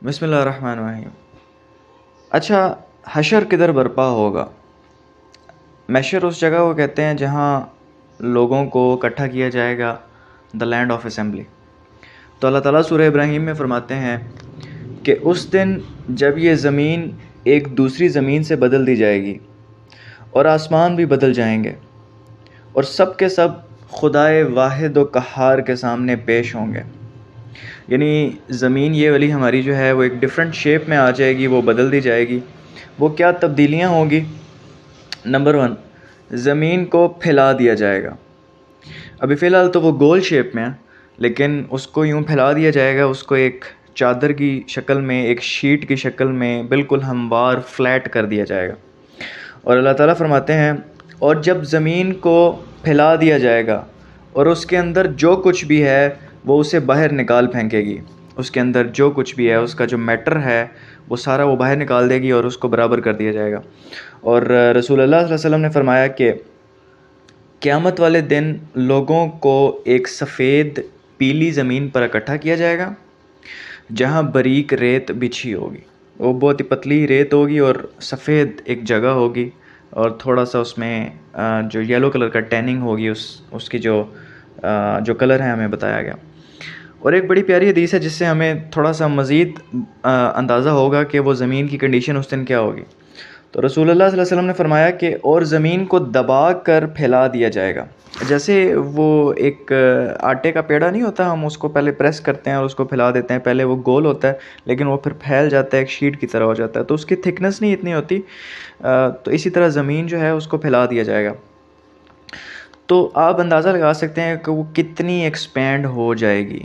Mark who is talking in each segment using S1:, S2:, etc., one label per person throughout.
S1: بسم اللہ الرحمن الرحیم۔ اچھا، حشر کدھر برپا ہوگا؟ محشر اس جگہ کو کہتے ہیں جہاں لوگوں کو اکٹھا کیا جائے گا، دا لینڈ آف اسمبلی۔ تو اللہ تعالیٰ سورہ ابراہیم میں فرماتے ہیں کہ اس دن جب یہ زمین ایک دوسری زمین سے بدل دی جائے گی اور آسمان بھی بدل جائیں گے اور سب کے سب خدائے واحد و قہار کے سامنے پیش ہوں گے، یعنی زمین یہ والی ہماری جو ہے وہ ایک ڈیفرنٹ شیپ میں آ جائے گی، وہ بدل دی جائے گی۔ وہ کیا تبدیلیاں ہوں گی؟ نمبر 1، زمین کو پھیلا دیا جائے گا۔ ابھی فی الحال تو وہ گول شیپ میں ہے، لیکن اس کو یوں پھیلا دیا جائے گا، اس کو ایک چادر کی شکل میں، ایک شیٹ کی شکل میں بالکل ہموار فلیٹ کر دیا جائے گا۔ اور اللہ تعالیٰ فرماتے ہیں اور جب زمین کو پھیلا دیا جائے گا اور اس کے اندر جو کچھ بھی ہے وہ اسے باہر نکال پھینکے گی، اس کے اندر جو کچھ بھی ہے، اس کا جو میٹر ہے وہ سارا وہ باہر نکال دے گی اور اس کو برابر کر دیا جائے گا۔ اور رسول اللہ صلی اللہ علیہ وسلم نے فرمایا کہ قیامت والے دن لوگوں کو ایک سفید پیلی زمین پر اکٹھا کیا جائے گا جہاں باریک ریت بچھی ہوگی۔ وہ بہت ہی پتلی ریت ہوگی اور سفید ایک جگہ ہوگی، اور تھوڑا سا اس میں جو یلو کلر کا ٹیننگ ہوگی، اس کی جو کلر ہے ہمیں بتایا گیا۔ اور ایک بڑی پیاری حدیث ہے جس سے ہمیں تھوڑا سا مزید اندازہ ہوگا کہ وہ زمین کی کنڈیشن اس دن کیا ہوگی۔ تو رسول اللہ صلی اللہ علیہ وسلم نے فرمایا کہ اور زمین کو دبا کر پھیلا دیا جائے گا، جیسے وہ ایک آٹے کا پیڑا نہیں ہوتا، ہم اس کو پہلے پریس کرتے ہیں اور اس کو پھیلا دیتے ہیں، پہلے وہ گول ہوتا ہے لیکن وہ پھر پھیل جاتا ہے، ایک شیٹ کی طرح ہو جاتا ہے، تو اس کی تھکنس نہیں اتنی ہوتی۔ تو اسی طرح زمین جو ہے اس کو پھیلا دیا جائے گا، تو آپ اندازہ لگا سکتے ہیں کہ وہ کتنی ایکسپینڈ ہو جائے گی۔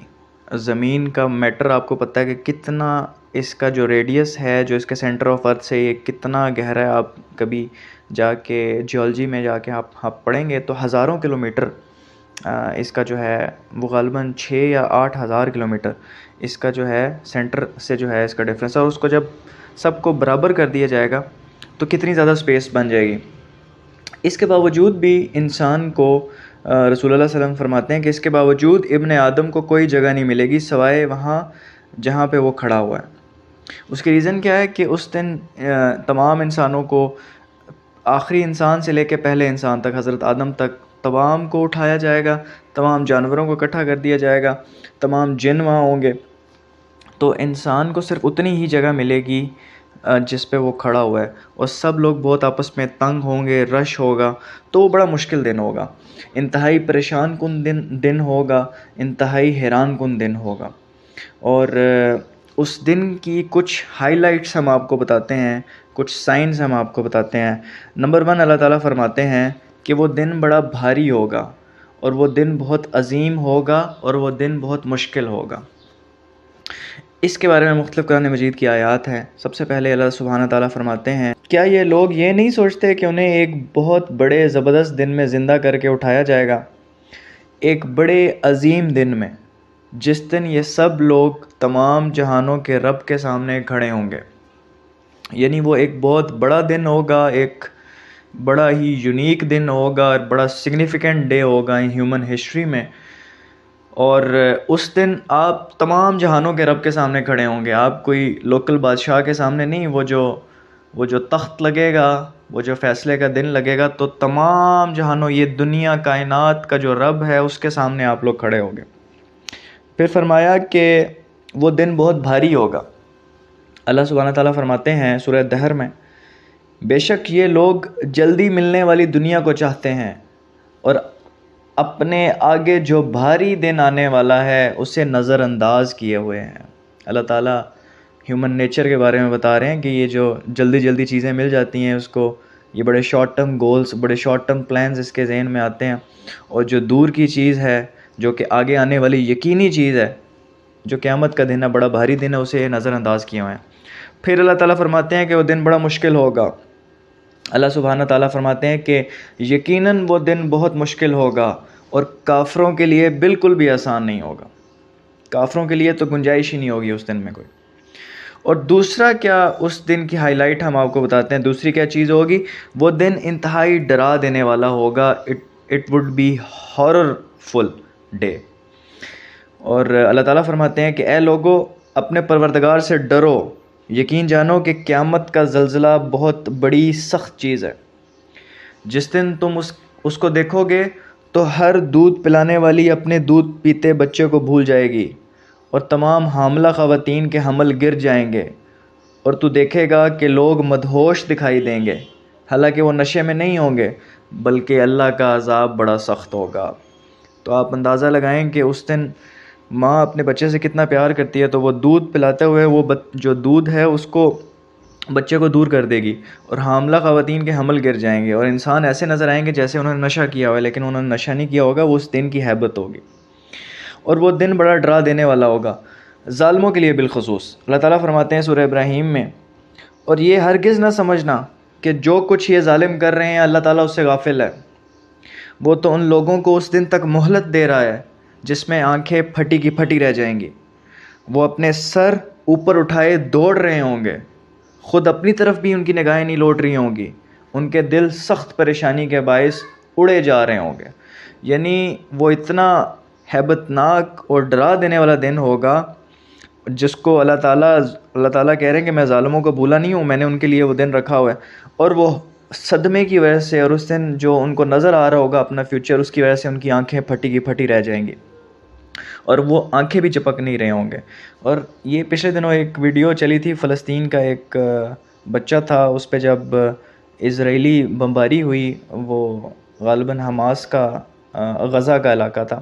S1: زمین کا میٹر آپ کو پتہ ہے کہ کتنا، اس کا جو ریڈیس ہے، جو اس کے سینٹر آف ارتھ سے یہ کتنا گہرا ہے، آپ کبھی جا کے جیولوجی میں جا کے آپ پڑھیں گے تو ہزاروں کلومیٹر اس کا جو ہے وہ غالباً 6 یا 8 ہزار کلومیٹر اس کا جو ہے سینٹر سے جو ہے اس کا ڈفرینس ہے، اور اس کو جب سب کو برابر کر دیا جائے گا تو کتنی زیادہ اسپیس بن جائے گی۔ اس کے باوجود بھی انسان کو رسول اللہ صلی اللہ علیہ وسلم فرماتے ہیں کہ اس کے باوجود ابن آدم کو کوئی جگہ نہیں ملے گی سوائے وہاں جہاں پہ وہ کھڑا ہوا ہے۔ اس کی ریزن کیا ہے کہ اس دن تمام انسانوں کو، آخری انسان سے لے کے پہلے انسان تک، حضرت آدم تک، تمام کو اٹھایا جائے گا، تمام جانوروں کو اکٹھا کر دیا جائے گا، تمام جن وہاں ہوں گے، تو انسان کو صرف اتنی ہی جگہ ملے گی جس پہ وہ کھڑا ہوا ہے، اور سب لوگ بہت آپس میں تنگ ہوں گے، رش ہوگا، تو وہ بڑا مشکل دن ہوگا، انتہائی پریشان کن دن ہوگا، انتہائی حیران کن دن ہوگا۔ اور اس دن کی کچھ ہائی لائٹس ہم آپ کو بتاتے ہیں، کچھ سائنز ہم آپ کو بتاتے ہیں۔ نمبر 1، اللہ تعالیٰ فرماتے ہیں کہ وہ دن بڑا بھاری ہوگا، اور وہ دن بہت عظیم ہوگا، اور وہ دن بہت مشکل ہوگا۔ اس کے بارے میں مختلف قرآن مجید کی آیات ہیں۔ سب سے پہلے اللہ سبحانہ تعالیٰ فرماتے ہیں، کیا یہ لوگ یہ نہیں سوچتے کہ انہیں ایک بہت بڑے زبردست دن میں زندہ کر کے اٹھایا جائے گا، ایک بڑے عظیم دن میں، جس دن یہ سب لوگ تمام جہانوں کے رب کے سامنے کھڑے ہوں گے۔ یعنی وہ ایک بہت بڑا دن ہوگا، ایک بڑا ہی یونیک دن ہوگا، بڑا سگنیفیکنٹ ڈے ہوگا ہیومن ہسٹری میں۔ اور اس دن آپ تمام جہانوں کے رب کے سامنے کھڑے ہوں گے، آپ کوئی لوکل بادشاہ کے سامنے نہیں۔ وہ جو تخت لگے گا، وہ جو فیصلے کا دن لگے گا، تو تمام جہانوں، یہ دنیا کائنات کا جو رب ہے اس کے سامنے آپ لوگ کھڑے ہوں گے۔ پھر فرمایا کہ وہ دن بہت بھاری ہوگا۔ اللہ سبحانہ تعالیٰ فرماتے ہیں سورہ دہر میں، بے شک یہ لوگ جلدی ملنے والی دنیا کو چاہتے ہیں اور اپنے آگے جو بھاری دن آنے والا ہے اسے نظر انداز کیے ہوئے ہیں۔ اللہ تعالیٰ ہیومن نیچر کے بارے میں بتا رہے ہیں کہ یہ جو جلدی جلدی چیزیں مل جاتی ہیں، اس کو یہ بڑے شارٹ ٹرم گولز، بڑے شارٹ ٹرم پلانز اس کے ذہن میں آتے ہیں، اور جو دور کی چیز ہے، جو کہ آگے آنے والی یقینی چیز ہے، جو قیامت کا دن ہے، بڑا بھاری دن ہے، اسے نظر انداز کیے ہوئے ہیں۔ پھر اللہ تعالیٰ فرماتے ہیں کہ وہ دن بڑا مشکل ہوگا۔ اللہ سبحانہ تعالیٰ فرماتے ہیں کہ یقیناً وہ دن بہت مشکل ہوگا، اور کافروں کے لیے بالکل بھی آسان نہیں ہوگا۔ کافروں کے لیے تو گنجائش ہی نہیں ہوگی اس دن میں کوئی۔ اور دوسرا کیا اس دن کی ہائی لائٹ ہم آپ کو بتاتے ہیں، دوسری کیا چیز ہوگی؟ وہ دن انتہائی ڈرا دینے والا ہوگا۔ It would be horror full day. اور اللہ تعالیٰ فرماتے ہیں کہ اے لوگو، اپنے پروردگار سے ڈرو، یقین جانو کہ قیامت کا زلزلہ بہت بڑی سخت چیز ہے۔ جس دن تم اس کو دیکھو گے تو ہر دودھ پلانے والی اپنے دودھ پیتے بچے کو بھول جائے گی، اور تمام حاملہ خواتین کے حمل گر جائیں گے، اور تو دیکھے گا کہ لوگ مدہوش دکھائی دیں گے، حالانکہ وہ نشے میں نہیں ہوں گے، بلکہ اللہ کا عذاب بڑا سخت ہوگا۔ تو آپ اندازہ لگائیں کہ اس دن ماں اپنے بچے سے کتنا پیار کرتی ہے، تو وہ دودھ پلاتے ہوئے وہ جو دودھ ہے اس کو بچے کو دور کر دے گی، اور حاملہ خواتین کے حمل گر جائیں گے، اور انسان ایسے نظر آئیں گے جیسے انہوں نے نشہ کیا ہوا ہے، لیکن انہوں نے نشہ نہیں کیا ہوگا، وہ اس دن کی ہیبت ہوگی، اور وہ دن بڑا ڈرا دینے والا ہوگا ظالموں کے لیے بالخصوص۔ اللہ تعالیٰ فرماتے ہیں سورہ ابراہیم میں، اور یہ ہرگز نہ سمجھنا کہ جو کچھ یہ ظالم کر رہے ہیں اللہ تعالیٰ اس سے غافل ہے، وہ تو ان لوگوں کو اس دن تک مہلت دے رہا ہے جس میں آنکھیں پھٹی کی پھٹی رہ جائیں گی، وہ اپنے سر اوپر اٹھائے دوڑ رہے ہوں گے، خود اپنی طرف بھی ان کی نگاہیں نہیں لوٹ رہی ہوں گی، ان کے دل سخت پریشانی کے باعث اڑے جا رہے ہوں گے۔ یعنی وہ اتنا ہیبت ناک اور ڈرا دینے والا دن ہوگا جس کو اللہ تعالیٰ کہہ رہے ہیں کہ میں ظالموں کو بھولا نہیں ہوں، میں نے ان کے لیے وہ دن رکھا ہوا ہے، اور وہ صدمے کی وجہ سے اور اس دن جو ان کو نظر آ رہا ہوگا اپنا فیوچر، اس کی وجہ سے ان کی آنکھیں پھٹی کی پھٹی رہ جائیں گی، اور وہ آنکھیں بھی چپک نہیں رہے ہوں گے۔ اور یہ پچھلے دنوں ایک ویڈیو چلی تھی، فلسطین کا ایک بچہ تھا، اس پہ جب اسرائیلی بمباری ہوئی، وہ غالباً حماس کا غزہ کا علاقہ تھا،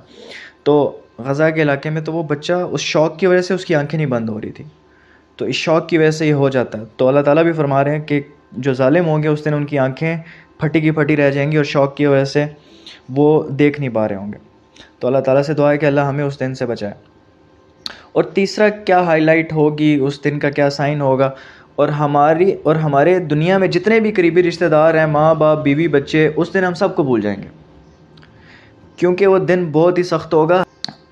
S1: تو غزہ کے علاقے میں تو وہ بچہ اس شوق کی وجہ سے اس کی آنکھیں نہیں بند ہو رہی تھی، تو اس شوق کی وجہ سے یہ ہو جاتا ہے۔ تو اللہ تعالیٰ بھی فرما رہے ہیں کہ جو ظالم ہوں گے اس دن ان کی آنکھیں پھٹی کی پھٹی رہ جائیں گی، اور شوق کی وجہ سے وہ دیکھ نہیں پا رہے ہوں گے۔ تو اللہ تعالیٰ سے دعا ہے کہ اللہ ہمیں اس دن سے بچائے۔ اور تیسرا کیا ہائی لائٹ ہوگی اس دن کا، کیا سائن ہوگا، اور ہمارے دنیا میں جتنے بھی قریبی رشتہ دار ہیں، ماں باپ بیوی بچے، اس دن ہم سب کو بھول جائیں گے، کیونکہ وہ دن بہت ہی سخت ہوگا۔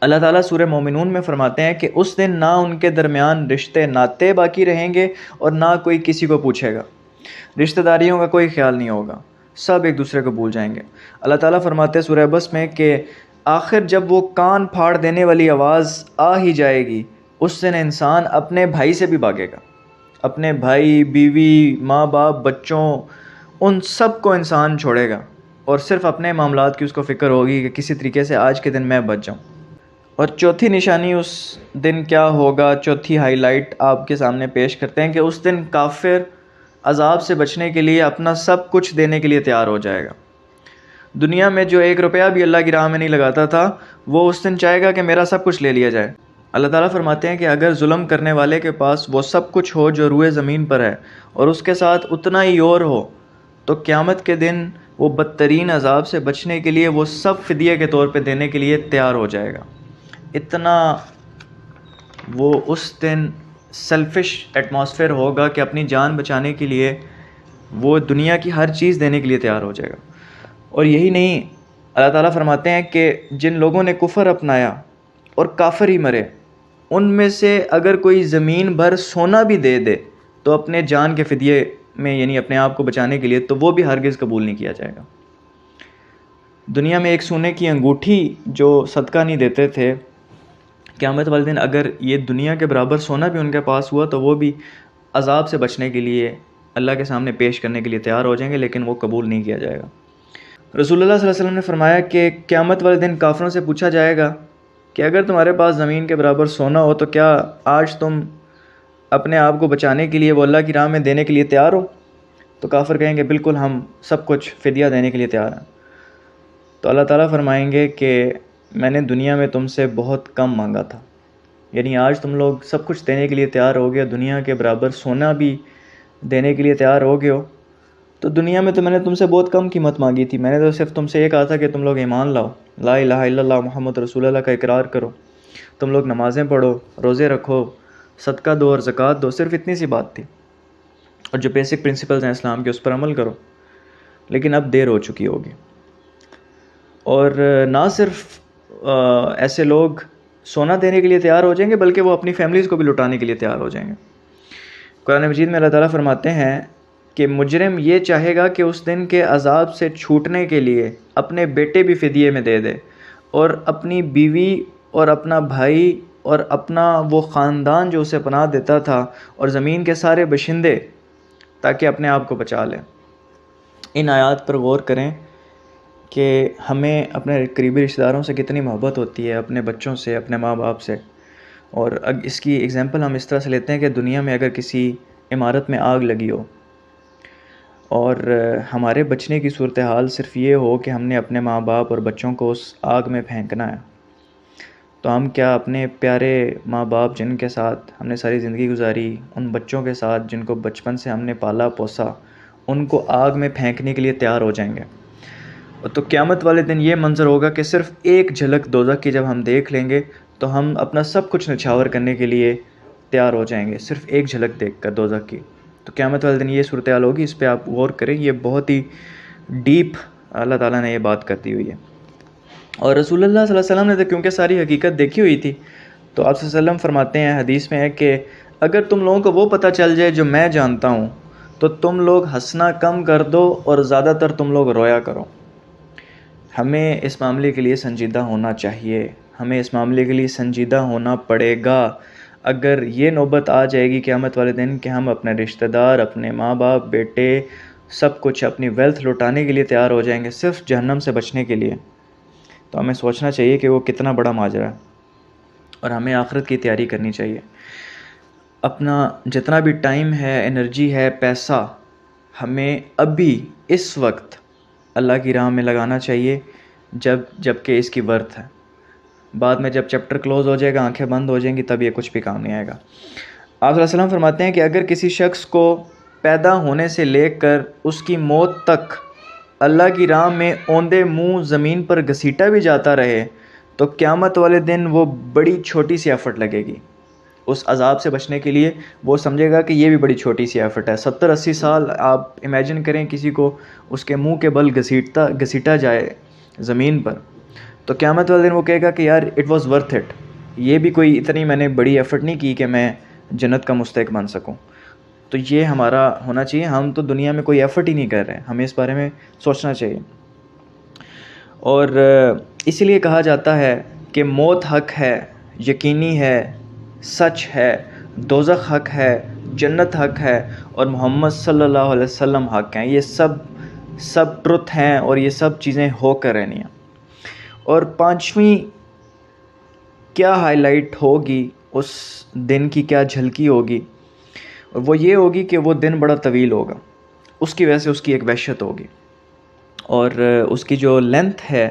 S1: اللہ تعالیٰ سورہ مومنون میں فرماتے ہیں کہ اس دن نہ ان کے درمیان رشتے ناطے باقی رہیں گے، اور نہ کوئی کسی کو پوچھے گا، رشتہ داریوں کا کوئی خیال نہیں ہوگا، سب ایک دوسرے کو بھول جائیں گے۔ اللہ تعالیٰ فرماتے ہیں سورہ بس میں کہ آخر جب وہ کان پھاڑ دینے والی آواز آ ہی جائے گی، اس دن انسان اپنے بھائی سے بھی بھاگے گا، اپنے بھائی بیوی ماں باپ بچوں، ان سب کو انسان چھوڑے گا، اور صرف اپنے معاملات کی اس کو فکر ہوگی کہ کسی طریقے سے آج کے دن میں بچ جاؤں۔ اور چوتھی نشانی اس دن کیا ہوگا، چوتھی ہائی لائٹ آپ کے سامنے پیش کرتے ہیں کہ اس دن کافر عذاب سے بچنے کے لیے اپنا سب کچھ دینے کے لیے تیار ہو جائے گا۔ دنیا میں جو 1 روپیہ بھی اللہ کی راہ میں نہیں لگاتا تھا، وہ اس دن چاہے گا کہ میرا سب کچھ لے لیا جائے۔ اللہ تعالیٰ فرماتے ہیں کہ اگر ظلم کرنے والے کے پاس وہ سب کچھ ہو جو روئے زمین پر ہے، اور اس کے ساتھ اتنا ہی اور ہو، تو قیامت کے دن وہ بدترین عذاب سے بچنے کے لیے وہ سب فدیے کے طور پہ دینے کے لیے تیار ہو جائے گا۔ اتنا وہ اس دن سیلفش ایٹماسفیئر ہوگا کہ اپنی جان بچانے کے لیے وہ دنیا کی ہر چیز دینے کے لیے تیار ہو جائے گا۔ اور یہی نہیں، اللہ تعالیٰ فرماتے ہیں کہ جن لوگوں نے کفر اپنایا اور کافر ہی مرے، ان میں سے اگر کوئی زمین بھر سونا بھی دے دے تو اپنے جان کے فدیے میں، یعنی اپنے آپ کو بچانے کے لیے، تو وہ بھی ہرگز قبول نہیں کیا جائے گا۔ دنیا میں ایک سونے کی انگوٹھی جو صدقہ نہیں دیتے تھے، قیامت والے دن اگر یہ دنیا کے برابر سونا بھی ان کے پاس ہوا تو وہ بھی عذاب سے بچنے کے لیے اللہ کے سامنے پیش کرنے کے لیے تیار ہو جائیں گے، لیکن وہ قبول نہیں کیا جائے گا۔ رسول اللہ صلی اللہ علیہ وسلم نے فرمایا کہ قیامت والے دن کافروں سے پوچھا جائے گا کہ اگر تمہارے پاس زمین کے برابر سونا ہو تو کیا آج تم اپنے آپ کو بچانے کے لیے وہ اللہ کی راہ میں دینے کے لیے تیار ہو؟ تو کافر کہیں گے بالکل، ہم سب کچھ فدیہ دینے کے لیے تیار ہیں۔ تو اللہ تعالیٰ فرمائیں گے کہ میں نے دنیا میں تم سے بہت کم مانگا تھا، یعنی آج تم لوگ سب کچھ دینے کے لیے تیار ہو گئے، دنیا کے برابر سونا بھی دینے کے لیے تیار ہو گئے ہو، تو دنیا میں تو میں نے تم سے بہت کم قیمت مانگی تھی، میں نے تو صرف تم سے یہ کہا تھا کہ تم لوگ ایمان لاؤ، لا الہ الا اللہ محمد رسول اللہ کا اقرار کرو، تم لوگ نمازیں پڑھو، روزے رکھو، صدقہ دو اور زکوٰۃ دو، صرف اتنی سی بات تھی، اور جو بیسک پرنسپلز ہیں اسلام کے اس پر عمل کرو۔ لیکن اب دیر ہو چکی ہوگی، اور نہ صرف ایسے لوگ سونا دینے کے لیے تیار ہو جائیں گے، بلکہ وہ اپنی فیملیز کو بھی لٹانے کے لیے تیار ہو جائیں گے۔ قرآن مجید میں اللہ تعالیٰ فرماتے ہیں کہ مجرم یہ چاہے گا کہ اس دن کے عذاب سے چھوٹنے کے لیے اپنے بیٹے بھی فدیے میں دے دے، اور اپنی بیوی اور اپنا بھائی اور اپنا وہ خاندان جو اسے پناہ دیتا تھا اور زمین کے سارے باشندے تاکہ اپنے آپ کو بچا لیں۔ ان آیات پر غور کریں کہ ہمیں اپنے قریبی رشتہ داروں سے کتنی محبت ہوتی ہے، اپنے بچوں سے، اپنے ماں باپ سے۔ اور اس کی ایگزامپل ہم اس طرح سے لیتے ہیں کہ دنیا میں اگر کسی عمارت میں آگ لگی ہو اور ہمارے بچنے کی صورتحال صرف یہ ہو کہ ہم نے اپنے ماں باپ اور بچوں کو اس آگ میں پھینکنا ہے، تو ہم کیا اپنے پیارے ماں باپ جن کے ساتھ ہم نے ساری زندگی گزاری، ان بچوں کے ساتھ جن کو بچپن سے ہم نے پالا پوسا، ان کو آگ میں پھینکنے کے لیے تیار ہو جائیں گے؟ تو قیامت والے دن یہ منظر ہوگا کہ صرف ایک جھلک دوزخ کی جب ہم دیکھ لیں گے تو ہم اپنا سب کچھ نچھاور کرنے کے لیے تیار ہو جائیں گے، صرف ایک جھلک دیکھ کر دوزخ کی۔ تو قیامت والے دن یہ صورتحال ہوگی، اس پہ آپ غور کریں، یہ بہت ہی ڈیپ اللہ تعالیٰ نے یہ بات کر دی ہوئی ہے۔ اور رسول اللہ صلی اللہ علیہ وسلم نے تو کیونکہ ساری حقیقت دیکھی ہوئی تھی، تو آپ صلی اللہ علیہ وسلم فرماتے ہیں، حدیث میں ہے کہ اگر تم لوگوں کو وہ پتہ چل جائے جو میں جانتا ہوں تو تم لوگ ہنسنا کم کر دو اور زیادہ تر تم لوگ رویا کرو۔ ہمیں اس معاملے کے لیے سنجیدہ ہونا چاہیے، ہمیں اس معاملے کے لیے سنجیدہ ہونا پڑے گا۔ اگر یہ نوبت آ جائے گی قیامت والے دن کہ ہم اپنے رشتہ دار، اپنے ماں باپ، بیٹے، سب کچھ، اپنی ویلتھ لوٹانے کے لیے تیار ہو جائیں گے صرف جہنم سے بچنے کے لیے، تو ہمیں سوچنا چاہیے کہ وہ کتنا بڑا ماجرا ہے، اور ہمیں آخرت کی تیاری کرنی چاہیے۔ اپنا جتنا بھی ٹائم ہے، انرجی ہے، پیسہ، ہمیں ابھی اس وقت اللہ کی راہ میں لگانا چاہیے جب کہ اس کی ورتھ ہے۔ بعد میں جب چیپٹر کلوز ہو جائے گا، آنکھیں بند ہو جائیں گی، تب یہ کچھ بھی کام نہیں آئے گا۔ آپ صلی اللہ علیہ وسلم فرماتے ہیں کہ اگر کسی شخص کو پیدا ہونے سے لے کر اس کی موت تک اللہ کی راہ میں اوندے منہ زمین پر گھسیٹا بھی جاتا رہے تو قیامت والے دن وہ بڑی چھوٹی سی ایفرٹ لگے گی اس عذاب سے بچنے کے لیے۔ وہ سمجھے گا کہ یہ بھی بڑی چھوٹی سی ایفرٹ ہے۔ 70-80 سال آپ امیجن کریں کسی کو اس کے منہ کے بل گھسیٹا جائے زمین پر، تو قیامت والے دن وہ کہے گا کہ یار اٹ واز ورتھ اٹ، یہ بھی کوئی اتنی میں نے بڑی ایفرٹ نہیں کی کہ میں جنت کا مستحق بن سکوں۔ تو یہ ہمارا ہونا چاہیے، ہم تو دنیا میں کوئی ایفرٹ ہی نہیں کر رہے، ہمیں اس بارے میں سوچنا چاہیے۔ اور اسی لیے کہا جاتا ہے کہ موت حق ہے، یقینی ہے، سچ ہے، دوزخ حق ہے، جنت حق ہے، اور محمد صلی اللہ علیہ وسلم حق ہیں۔ یہ سب ٹروتھ ہیں اور یہ سب چیزیں ہو کر رہنی ہیں۔ اور پانچویں کیا ہائی لائٹ ہوگی، اس دن کی کیا جھلکی ہوگی، اور وہ یہ ہوگی کہ وہ دن بڑا طویل ہوگا، اس کی وجہ سے اس کی ایک وحشت ہوگی، اور اس کی جو لینتھ ہے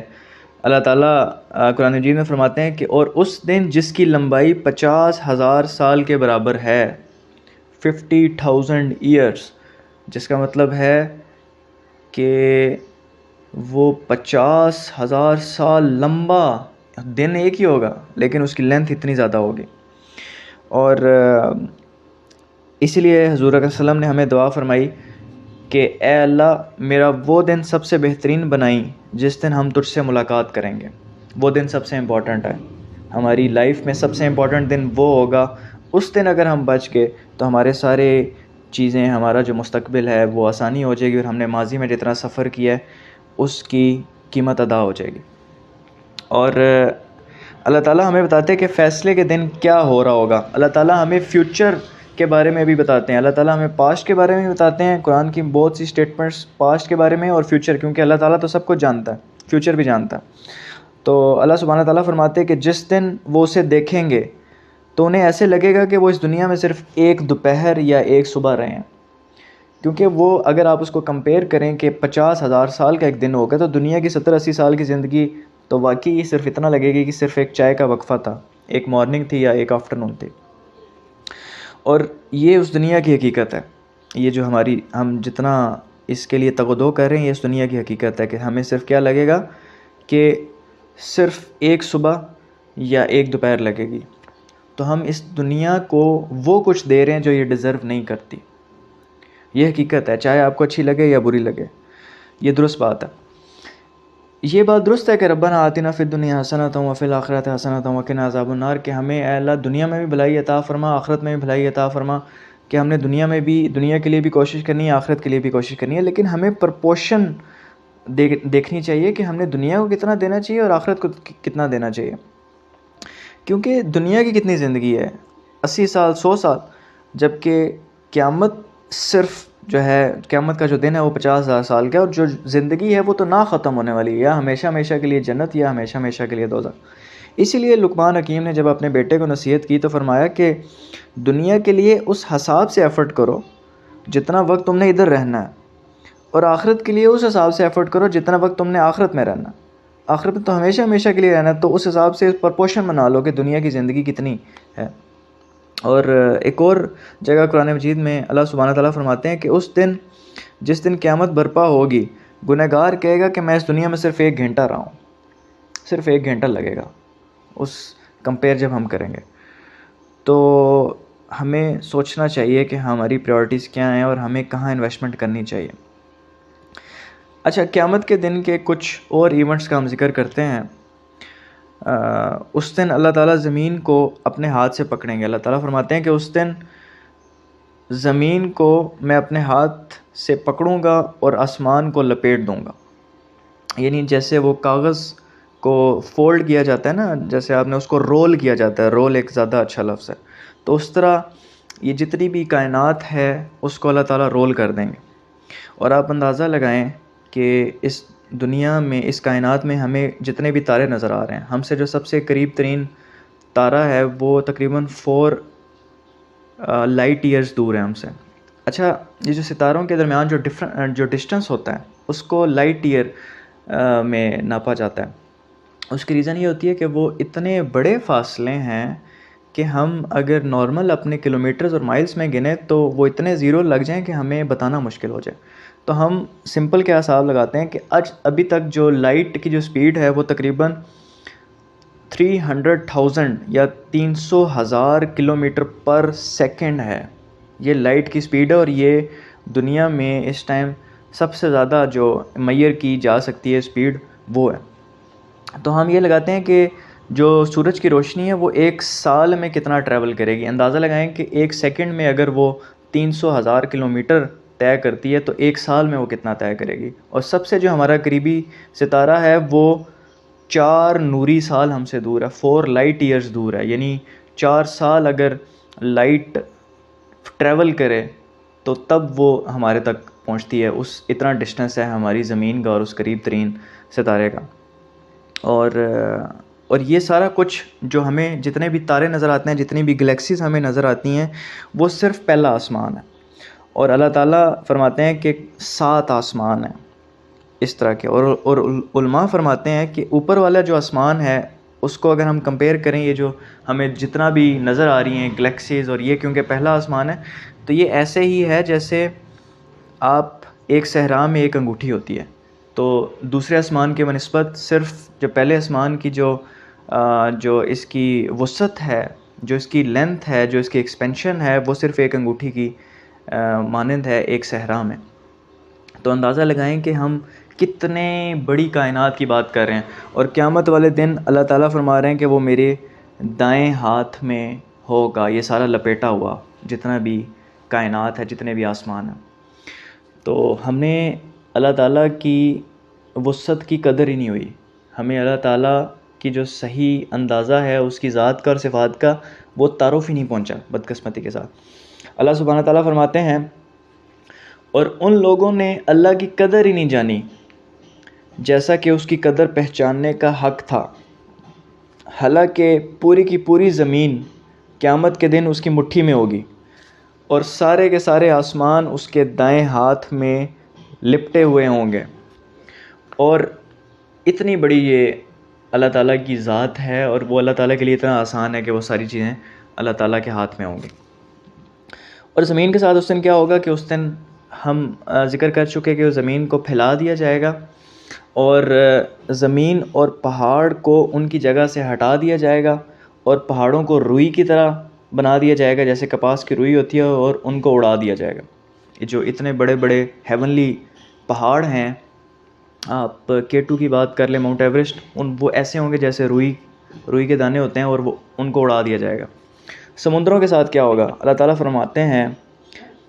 S1: اللہ تعالیٰ قرآن مجید میں فرماتے ہیں کہ اور اس دن جس کی لمبائی 50,000 سال کے برابر ہے، 50,000 ایئرس، جس کا مطلب ہے کہ وہ 50,000 سال لمبا دن ایک ہی ہوگا، لیکن اس کی لینتھ اتنی زیادہ ہوگی۔ اور اسی لیے حضور صلی اللہ علیہ وسلم نے ہمیں دعا فرمائی کہ اے اللہ میرا وہ دن سب سے بہترین بنائی جس دن ہم تجھ سے ملاقات کریں گے۔ وہ دن سب سے امپورٹنٹ ہے، ہماری لائف میں سب سے امپورٹنٹ دن وہ ہوگا۔ اس دن اگر ہم بچ گئے تو ہمارے سارے چیزیں، ہمارا جو مستقبل ہے وہ آسانی ہو جائے گی، اور ہم نے ماضی میں جتنا سفر کیا ہے اس کی قیمت ادا ہو جائے گی۔ اور اللہ تعالیٰ ہمیں بتاتے ہیں کہ فیصلے کے دن کیا ہو رہا ہوگا۔ اللہ تعالیٰ ہمیں فیوچر کے بارے میں بھی بتاتے ہیں، اللہ تعالیٰ ہمیں پاسٹ کے بارے میں بھی بتاتے ہیں۔ قرآن کی بہت سی اسٹیٹمنٹس پاسٹ کے بارے میں اور فیوچر، کیونکہ اللہ تعالیٰ تو سب کچھ جانتا ہے، فیوچر بھی جانتا ہے۔ تو اللہ سبحانہ تعالیٰ فرماتے ہیں کہ جس دن وہ اسے دیکھیں گے تو انہیں ایسے لگے گا کہ وہ اس دنیا میں صرف ایک دوپہر یا ایک صبح رہے ہیں، کیونکہ وہ اگر آپ اس کو کمپیئر کریں کہ 50,000 سال کا ایک دن ہوگا تو دنیا کی 70-80 سال کی زندگی تو واقعی صرف اتنا لگے گی کہ صرف ایک چائے کا وقفہ تھا، ایک مارننگ تھی یا ایک آفٹرنون تھی۔ اور یہ اس دنیا کی حقیقت ہے، یہ جو ہم جتنا اس کے لیے تغدو کر رہے ہیں یہ اس دنیا کی حقیقت ہے کہ ہمیں صرف کیا لگے گا کہ صرف ایک صبح یا ایک دوپہر لگے گی۔ تو ہم اس دنیا کو وہ کچھ دے رہے ہیں جو یہ ڈیزرو نہیں کرتی، یہ حقیقت ہے، چاہے آپ کو اچھی لگے یا بری لگے، یہ درست بات ہے۔ یہ بات درست ہے کہ ربنا آتنا فی الدنیا حسنۃ وفی الآخرۃ حسنۃ وقنا عذاب النار، کہ ہمیں اے اللہ دنیا میں بھی بھلائی عطا فرما، آخرت میں بھی بھلائی عطا فرما، کہ ہم نے دنیا میں بھی، دنیا کے لیے بھی کوشش کرنی ہے، آخرت کے لیے بھی کوشش کرنی ہے، لیکن ہمیں پرپورشن دیکھنی چاہیے کہ ہم نے دنیا کو کتنا دینا چاہیے اور آخرت کو کتنا دینا چاہیے۔ کیونکہ دنیا کی کتنی زندگی ہے، 80 سال 100 سال، جبکہ قیامت صرف جو ہے قیامت کا جو دن ہے وہ 50,000 سال کا ہے، اور جو زندگی ہے وہ تو نہ ختم ہونے والی ہے، یا ہمیشہ ہمیشہ کے لیے جنت یا ہمیشہ ہمیشہ کے لیے دوزخ۔ اسی لیے لقمان حکیم نے جب اپنے بیٹے کو نصیحت کی تو فرمایا کہ دنیا کے لیے اس حساب سے ایفرٹ کرو جتنا وقت تم نے ادھر رہنا ہے، اور آخرت کے لیے اس حساب سے ایفرٹ کرو جتنا وقت تم نے آخرت میں رہنا ہے۔ آخرت میں تو ہمیشہ ہمیشہ کے لیے رہنا ہے، تو اس حساب سے پرپورشن بنا لو کہ دنیا کی زندگی کتنی ہے۔ اور ایک اور جگہ قرآن مجید میں اللہ سبحانہ تعالیٰ فرماتے ہیں کہ اس دن، جس دن قیامت برپا ہوگی، گنہگار کہے گا کہ میں اس دنیا میں صرف 1 گھنٹہ رہا ہوں، صرف 1 گھنٹہ لگے گا اس کمپیئر جب ہم کریں گے۔ تو ہمیں سوچنا چاہیے کہ ہماری پریورٹیز کیا ہیں اور ہمیں کہاں انویسٹمنٹ کرنی چاہیے۔ اچھا، قیامت کے دن کے کچھ اور ایونٹس کا ہم ذکر کرتے ہیں۔ اس دن اللہ تعالیٰ زمین کو اپنے ہاتھ سے پکڑیں گے۔ اللہ تعالیٰ فرماتے ہیں کہ اس دن زمین کو میں اپنے ہاتھ سے پکڑوں گا اور آسمان کو لپیٹ دوں گا۔ یعنی جیسے وہ کاغذ کو فولڈ کیا جاتا ہے نا، جیسے آپ نے اس کو رول کیا جاتا ہے، رول ایک زیادہ اچھا لفظ ہے، تو اس طرح یہ جتنی بھی کائنات ہے اس کو اللہ تعالیٰ رول کر دیں گے۔ اور آپ اندازہ لگائیں کہ اس دنیا میں، اس کائنات میں ہمیں جتنے بھی تارے نظر آ رہے ہیں، ہم سے جو سب سے قریب ترین تارہ ہے وہ تقریباً 4 لائٹ ایئرز دور ہے ہم سے۔ اچھا، یہ جو ستاروں کے درمیان جو ڈسٹنس ہوتا ہے اس کو لائٹ ایئر میں ناپا جاتا ہے۔ اس کی ریزن یہ ہوتی ہے کہ وہ اتنے بڑے فاصلے ہیں کہ ہم اگر نارمل اپنے کلومیٹرز اور مائلز میں گنیں تو وہ اتنے زیرو لگ جائیں کہ ہمیں بتانا مشکل ہو جائے۔ تو ہم سمپل کیا حساب لگاتے ہیں کہ ابھی تک جو لائٹ کی جو سپیڈ ہے وہ تقریباً 300,000 یا 300,000 کلومیٹر پر سیکنڈ ہے۔ یہ لائٹ کی سپیڈ ہے، اور یہ دنیا میں اس ٹائم سب سے زیادہ جو میئر کی جا سکتی ہے سپیڈ وہ ہے۔ تو ہم یہ لگاتے ہیں کہ جو سورج کی روشنی ہے وہ 1 سال میں کتنا ٹریول کرے گی۔ اندازہ لگائیں کہ 1 سیکنڈ میں اگر وہ 300,000 کلومیٹر طے کرتی ہے تو 1 سال میں وہ کتنا طے کرے گی۔ اور سب سے جو ہمارا قریبی ستارہ ہے وہ 4 نوری سال ہم سے دور ہے، 4 لائٹ ایئرز دور ہے۔ یعنی 4 سال اگر لائٹ ٹریول کرے تو تب وہ ہمارے تک پہنچتی ہے۔ اتنا ڈسٹنس ہے ہماری زمین کا اور اس قریب ترین ستارے کا۔ اور یہ سارا کچھ جو ہمیں جتنے بھی تارے نظر آتے ہیں، جتنی بھی گلیکسیز ہمیں نظر آتی ہیں، وہ صرف پہلا آسمان ہے۔ اور اللہ تعالیٰ فرماتے ہیں کہ 7 آسمان ہیں اس طرح کے، اور علماء فرماتے ہیں کہ اوپر والا جو آسمان ہے اس کو اگر ہم کمپیئر کریں، یہ جو ہمیں جتنا بھی نظر آ رہی ہیں گلیکسیز، اور یہ کیونکہ پہلا آسمان ہے تو یہ ایسے ہی ہے جیسے آپ ایک صحرا میں ایک انگوٹھی ہوتی ہے، تو دوسرے آسمان کے بنسبت صرف جو پہلے آسمان کی جو اس کی وسعت ہے، جو اس کی لینتھ ہے، جو اس کی ایکسپینشن ہے، وہ صرف ایک انگوٹھی کی مانند ہے ایک صحرا میں۔ تو اندازہ لگائیں کہ ہم کتنے بڑی کائنات کی بات کر رہے ہیں، اور قیامت والے دن اللہ تعالیٰ فرما رہے ہیں کہ وہ میرے دائیں ہاتھ میں ہوگا، یہ سارا لپیٹا ہوا جتنا بھی کائنات ہے، جتنے بھی آسمان ہیں۔ تو ہمیں اللہ تعالیٰ کی وسعت کی قدر ہی نہیں ہوئی، ہمیں اللہ تعالیٰ کی جو صحیح اندازہ ہے اس کی ذات کا اور صفات کا وہ تعارف ہی نہیں پہنچا بدقسمتی کے ساتھ۔ اللہ سبحانہ تعالیٰ فرماتے ہیں، اور ان لوگوں نے اللہ کی قدر ہی نہیں جانی جیسا کہ اس کی قدر پہچاننے کا حق تھا، حالانکہ پوری کی پوری زمین قیامت کے دن اس کی مٹھی میں ہوگی، اور سارے کے سارے آسمان اس کے دائیں ہاتھ میں لپٹے ہوئے ہوں گے۔ اور اتنی بڑی یہ اللہ تعالیٰ کی ذات ہے، اور وہ اللہ تعالیٰ کے لیے اتنا آسان ہے کہ وہ ساری چیزیں اللہ تعالیٰ کے ہاتھ میں ہوں گی۔ اور زمین کے ساتھ اس دن کیا ہوگا کہ اس دن ہم ذکر کر چکے کہ زمین کو پھیلا دیا جائے گا، اور زمین اور پہاڑ کو ان کی جگہ سے ہٹا دیا جائے گا، اور پہاڑوں کو روئی کی طرح بنا دیا جائے گا جیسے کپاس کی روئی ہوتی ہے، اور ان کو اڑا دیا جائے گا۔ یہ جو اتنے بڑے بڑے ہیونلی پہاڑ ہیں، آپ K2 کی بات کر لیں، ماؤنٹ ایوریسٹ، وہ ایسے ہوں گے جیسے روئی کے دانے ہوتے ہیں، اور وہ ان کو اڑا دیا جائے گا۔ سمندروں کے ساتھ کیا ہوگا؟ اللہ تعالیٰ فرماتے ہیں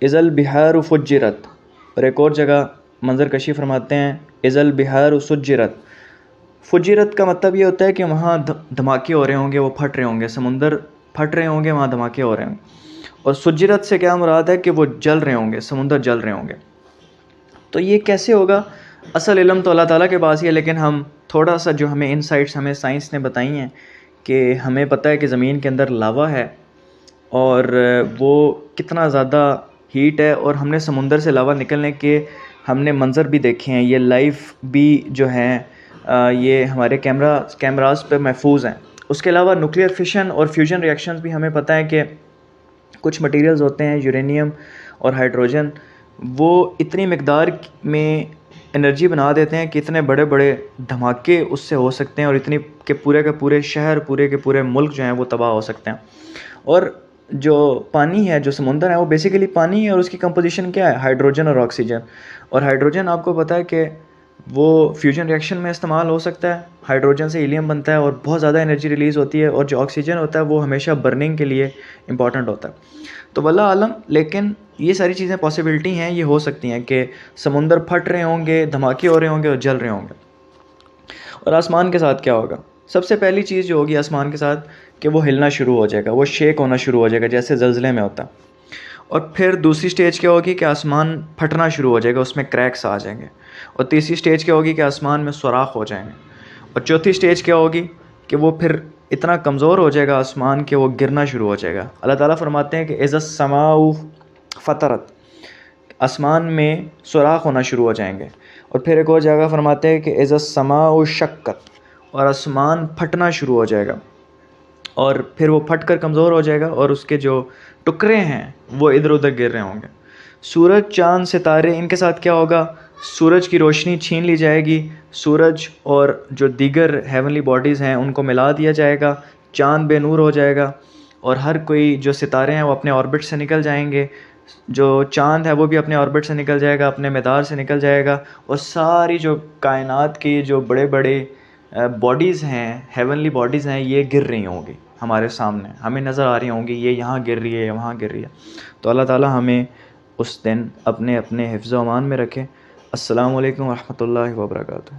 S1: اذا البحار فجرت، اور ایک اور جگہ منظر کشی فرماتے ہیں اذا البحار سجرت، فجرت کا مطلب یہ ہوتا ہے کہ وہاں دھماکے ہو رہے ہوں گے، وہ پھٹ رہے ہوں گے، سمندر پھٹ رہے ہوں گے، وہاں دھماکے ہو رہے ہوں گے. اور سجرت سے کیا مراد ہے کہ وہ جل رہے ہوں گے، سمندر جل رہے ہوں گے. تو یہ کیسے ہوگا؟ اصل علم تو اللہ تعالیٰ کے پاس ہی ہے، لیکن ہم تھوڑا سا جو ہمیں انسائٹس ہمیں سائنس نے بتائی ہیں کہ ہمیں پتہ ہے کہ زمین کے اندر لاوا ہے اور وہ کتنا زیادہ ہیٹ ہے، اور ہم نے سمندر سے لاوا نکلنے کے ہم نے منظر بھی دیکھے ہیں، یہ لائیو بھی جو ہیں یہ ہمارے کیمراز پہ محفوظ ہیں. اس کے علاوہ نیوکلیئر فشن اور فیوژن ریئیکشنز بھی ہمیں پتہ ہے کہ کچھ مٹیریلز ہوتے ہیں یورینیم اور ہائیڈروجن، وہ اتنی مقدار میں انرجی بنا دیتے ہیں کہ اتنے بڑے بڑے دھماکے اس سے ہو سکتے ہیں، اور اتنی کہ پورے کے پورے شہر، پورے کے پورے ملک جو ہیں وہ تباہ ہو سکتے ہیں. اور جو پانی ہے، جو سمندر ہے، وہ بیسیکلی پانی ہے، اور اس کی کمپوزیشن کیا ہے؟ ہائیڈروجن اور آکسیجن. اور ہائیڈروجن آپ کو پتہ ہے کہ وہ فیوژن ریئیکشن میں استعمال ہو سکتا ہے، ہائیڈروجن سے ہیلیم بنتا ہے اور بہت زیادہ انرجی ریلیز ہوتی ہے. اور جو آکسیجن ہوتا ہے وہ ہمیشہ برننگ کے لیے امپورٹنٹ ہوتا ہے. تو واللہ عالم، لیکن یہ ساری چیزیں پاسبلٹی ہیں، یہ ہو سکتی ہیں کہ سمندر پھٹ رہے ہوں گے، دھماکے ہو رہے ہوں گے اور جل رہے ہوں گے. اور آسمان کے ساتھ کیا ہوگا؟ سب سے پہلی چیز جو ہوگی آسمان کے ساتھ کہ وہ ہلنا شروع ہو جائے گا، وہ شیک ہونا شروع ہو جائے گا جیسے زلزلے میں ہوتا. اور پھر دوسری سٹیج کیا ہوگی کہ آسمان پھٹنا شروع ہو جائے گا، اس میں کریکس آ جائیں گے. اور تیسری سٹیج کیا ہوگی کہ آسمان میں سوراخ ہو جائیں گے. اور چوتھی سٹیج کیا ہوگی کہ وہ پھر اتنا کمزور ہو جائے گا آسمان کہ وہ گرنا شروع ہو جائے گا. اللہ تعالیٰ فرماتے ہیں کہ اذا السماء فطرت، آسمان میں سوراخ ہونا شروع ہو جائیں گے. اور پھر ایک اور جگہ فرماتے ہیں کہ اذا السماء شقت، اور آسمان پھٹنا شروع ہو جائے گا، اور پھر وہ پھٹ کر کمزور ہو جائے گا، اور اس کے جو ٹکڑے ہیں وہ ادھر ادھر گر رہے ہوں گے. سورج، چاند، ستارے، ان کے ساتھ کیا ہوگا؟ سورج کی روشنی چھین لی جائے گی، سورج اور جو دیگر ہیونلی باڈیز ہیں ان کو ملا دیا جائے گا، چاند بے نور ہو جائے گا، اور ہر کوئی جو ستارے ہیں وہ اپنے آربٹ سے نکل جائیں گے، جو چاند ہے وہ بھی اپنے آربٹ سے نکل جائے گا، اپنے مدار سے نکل جائے گا. اور ساری جو کائنات کی جو بڑے بڑے باڈیز ہیں، ہیونلی باڈیز ہیں، یہ گر رہی ہوں گی ہمارے سامنے، ہمیں نظر آ رہی ہوں گی، یہ یہاں گر رہی ہے، وہاں گر رہی ہے. تو اللہ تعالیٰ ہمیں اس دن اپنے حفظ و امان میں رکھے. السلام علیکم ورحمۃ اللہ وبرکاتہ.